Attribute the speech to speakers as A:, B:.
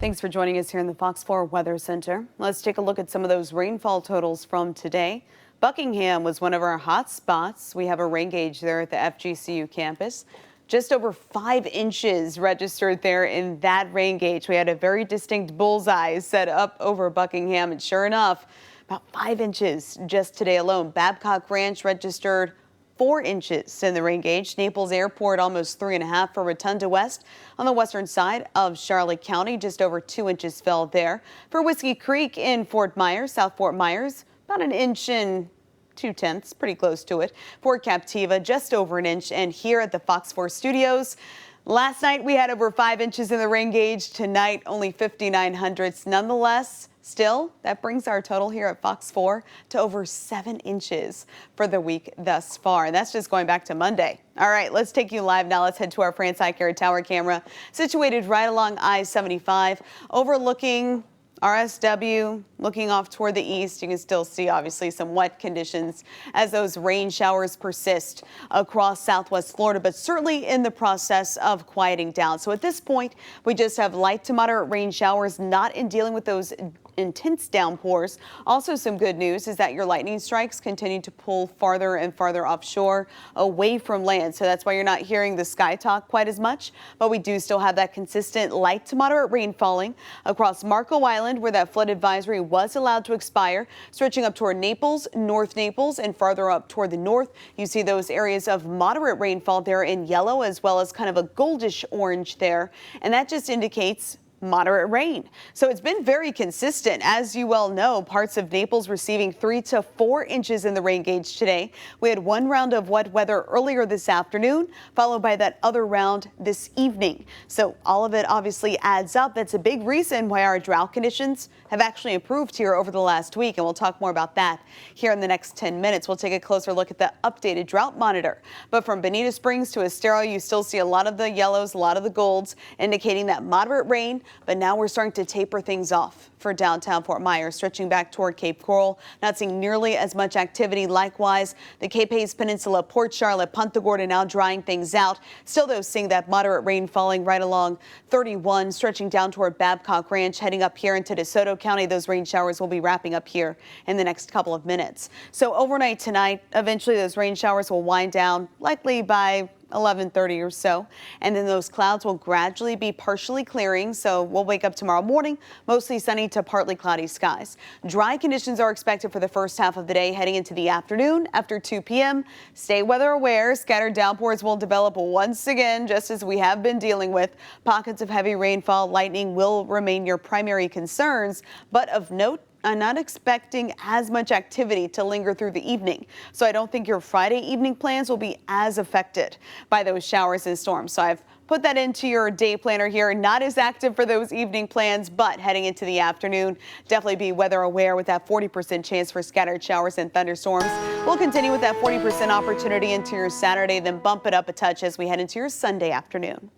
A: Thanks for joining us here in the Fox 4 Weather Center. Let's take a look at some of those rainfall totals from today. Buckingham was one of our hot spots. We have a rain gauge there at the FGCU campus. Just over 5 inches registered there in that rain gauge. We had a very distinct bullseye set up over Buckingham, and sure enough, about 5 inches just today alone. Babcock Ranch registered 4 inches in the rain gauge. Naples Airport almost 3.5 for Rotunda West. On the western side of Charlotte County, just over 2 inches fell there. For Whiskey Creek in Fort Myers, South Fort Myers, about 1 inch and 2/10, pretty close to it. For Captiva, just over 1 inch. And here at the Fox 4 studios, last night we had over 5 inches in the rain gauge. Tonight, only 59 hundredths. Nonetheless, still, that brings our total here at Fox 4 to over 7 inches for the week thus far. And that's just going back to Monday. All right, let's take you live now. Let's head to our France Eye Care Tower camera, situated right along I-75, overlooking RSW, looking off toward the east. You can still see obviously some wet conditions as those rain showers persist across southwest Florida, but certainly in the process of quieting down. So at this point, we just have light to moderate rain showers, not in dealing with those intense downpours. Also, some good news is that your lightning strikes continue to pull farther and farther offshore away from land. So that's why you're not hearing the sky talk quite as much. But we do still have that consistent light to moderate rain falling across Marco Island, where that flood advisory was allowed to expire, stretching up toward Naples, North Naples, and farther up toward the north. You see those areas of moderate rainfall there in yellow, as well as kind of a goldish orange there. And that just indicates moderate rain. So it's been very consistent. As you well know, parts of Naples receiving 3 to 4 inches in the rain gauge today. We had one round of wet weather earlier this afternoon, followed by that other round this evening. So all of it obviously adds up. That's a big reason why our drought conditions have actually improved here over the last week. And we'll talk more about that here in the next 10 minutes. We'll take a closer look at the updated drought monitor. But from Bonita Springs to Estero, you still see a lot of the yellows, a lot of the golds, indicating that moderate rain. But now we're starting to taper things off for downtown Fort Myers, stretching back toward Cape Coral. Not seeing nearly as much activity. Likewise, the Cape Hayes Peninsula, Port Charlotte, Punta Gorda now drying things out. Still, though, seeing that moderate rain falling right along 31, stretching down toward Babcock Ranch, heading up here into DeSoto County. Those rain showers will be wrapping up here in the next couple of minutes. So overnight tonight, eventually those rain showers will wind down, likely by 11:30 or so, and then those clouds will gradually be partially clearing. So we'll wake up tomorrow morning mostly sunny to partly cloudy skies. Dry conditions are expected for the first half of the day, heading into the afternoon after 2 p.m. Stay weather aware. Scattered downpours will develop once again, just as we have been dealing with. Pockets of heavy rainfall, lightning will remain your primary concerns, but of note, I'm not expecting as much activity to linger through the evening. So I don't think your Friday evening plans will be as affected by those showers and storms. So I've put that into your day planner here. Not as active for those evening plans, but heading into the afternoon, definitely be weather aware with that 40% chance for scattered showers and thunderstorms. We'll continue with that 40% opportunity into your Saturday, then bump it up a touch as we head into your Sunday afternoon.